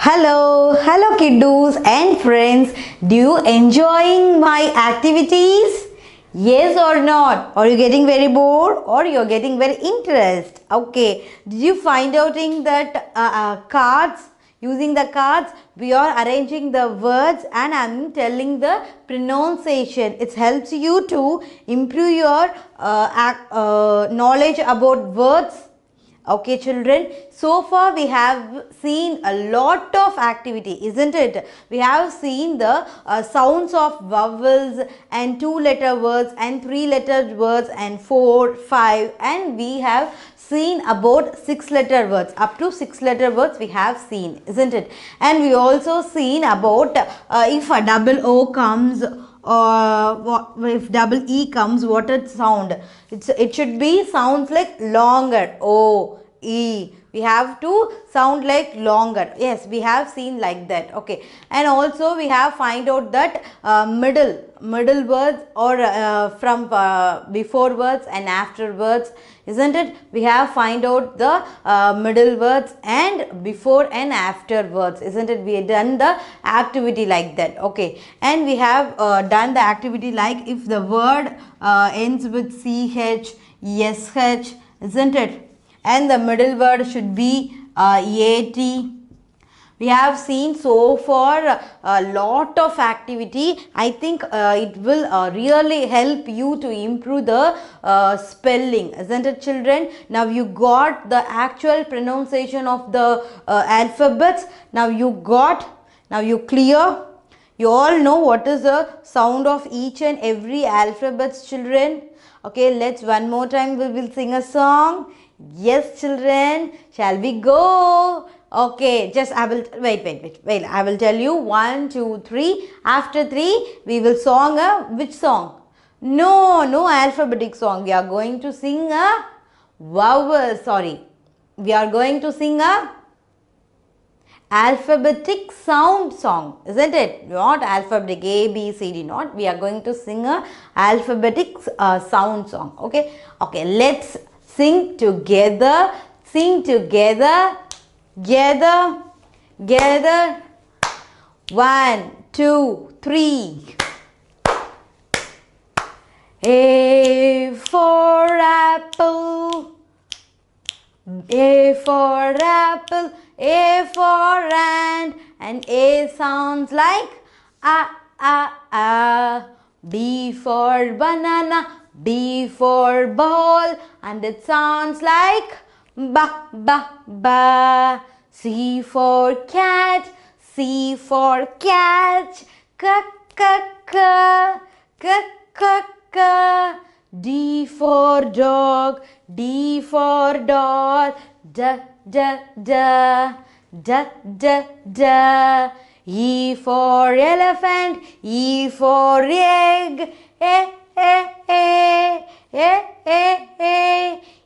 Hello kiddos and friends. Do you enjoying my activities? Yes or not? Are you getting very bored or you're getting very interested? Okay. Did you find out in that cards? Using the cards, we are arranging the words and I'm telling the pronunciation. It helps you to improve your knowledge about words. Okay children, so far we have seen a lot of activity, isn't it? We have seen the sounds of vowels and 2-letter words and 3-letter words and 4, 5, and we have seen about 6-letter words. Up to 6-letter words we have seen, isn't it? And we also seen about if a double O comes or if double E comes, what it sound? It should be sounds like longer. O, E. We have to sound like longer. Yes, we have seen like that. Okay. And also we have find out that middle words or from before words and after words, isn't it? We have find out the middle words and before and after words, isn't it? We have done the activity like that. Okay. And we have done the activity like if the word ends with CH, SH, isn't it? And the middle word should be AT. We have seen so far a lot of activity. I think it will really help you to improve the spelling, isn't it children? Now you got the actual pronunciation of the alphabets. Now you clear. You all know what is the sound of each and every alphabets children. Okay, let's one more time we will sing a song. Yes children, shall we go? Okay, just I will wait. I will tell you 1, 2, 3. After 3, we will sing which song? No alphabetic song. We are going to sing a vowel. Sorry, we are going to sing a alphabetic sound song, isn't it? Not alphabetic A, B, C, D. Not. We are going to sing a alphabetic sound song. Okay. Let's sing together. Sing together. Gather. 1, 2, 3. A for apple. A for apple. A for ant. And A sounds like a. B for banana. B for ball, and it sounds like ba. C for cat. C for catch. K. D for dog. D for doll. D. E for elephant. E for egg.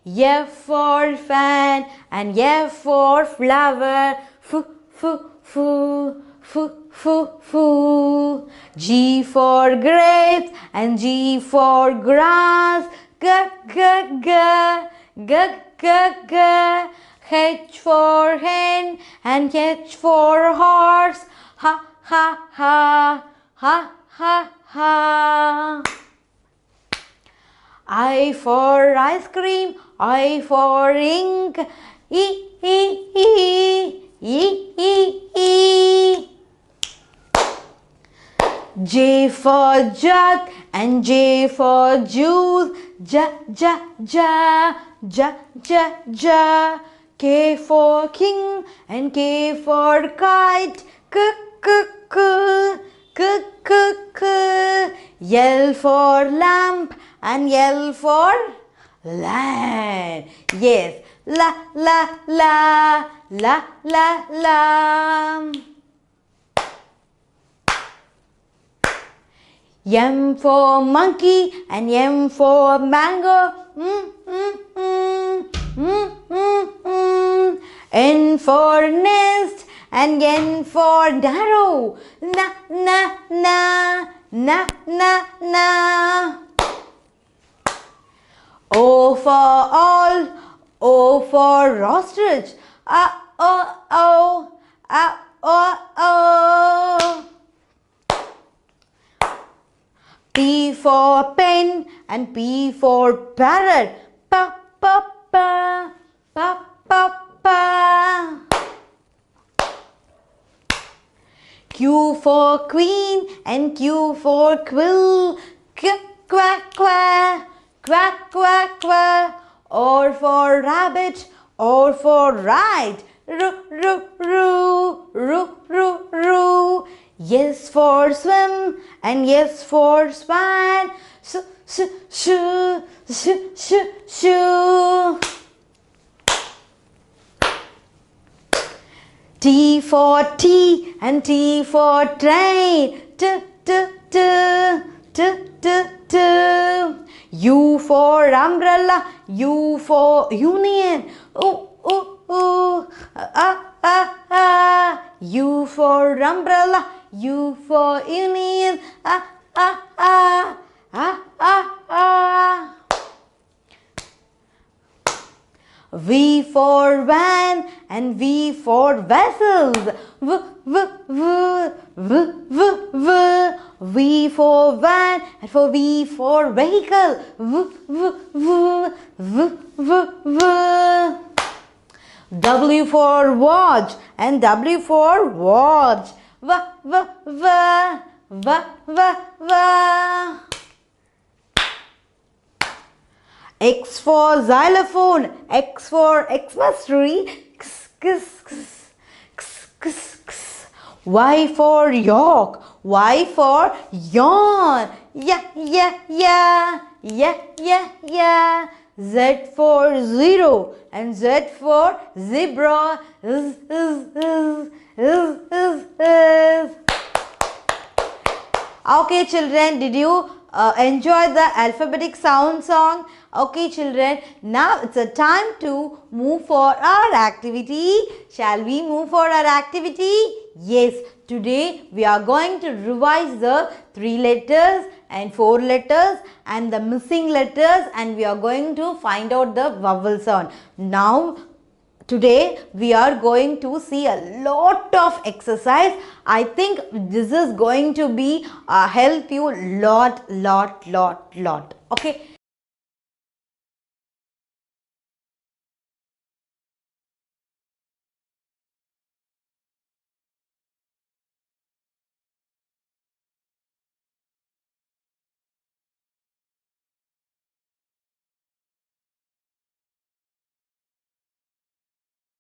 F for fan and F for flower. G for grapes and G for grass. H for hen and H for horse. Ha. I for ice cream. I for ink. E. J for jug and J for juice. J. K for king and K for kite. L for lamp and L for land. Yes. La. M for monkey and M for mango. N for nest and N for narrow. Na. O for all. O for ostrich. O. P for pen and P for parrot. Pa, pa, pa, pa, pa, pa. Q for queen and Q for quill. Quack, quack, quack, quack, quack. R for rabbit, R for right. Roo, roo, roo, roo, roo, roo. S for swim and S for swan. Shoo, shoo, shoo, shoo, shoo, shoo. T for tea and T for train. T, t, t, t, t, t. U for umbrella, U for union. Ooh, ooh, ooh. U for umbrella, U for union. V for van and V for vessels. V, v, v, v, v, v. V for van and for V for vehicle. V, v, v, v, v, v. W for watch and W for watch. V, v, v, v, v, v. X for xylophone, X for Xmas tree, x, x, x, x, x, x. Y for York, Y for yawn, yeah, yeah, yeah, yeah, yeah, yeah. Z for zero and Z for zebra, is, is. Okay children, did you enjoy the alphabetic sound song? Okay children, now it's a time to move for our activity. Shall we move for our activity? Yes, today we are going to revise the 3 letters and 4 letters and the missing letters, and we are going to find out the vowel sound. Now today we are going to see a lot of exercise. I think this is going to be help you lot. Okay,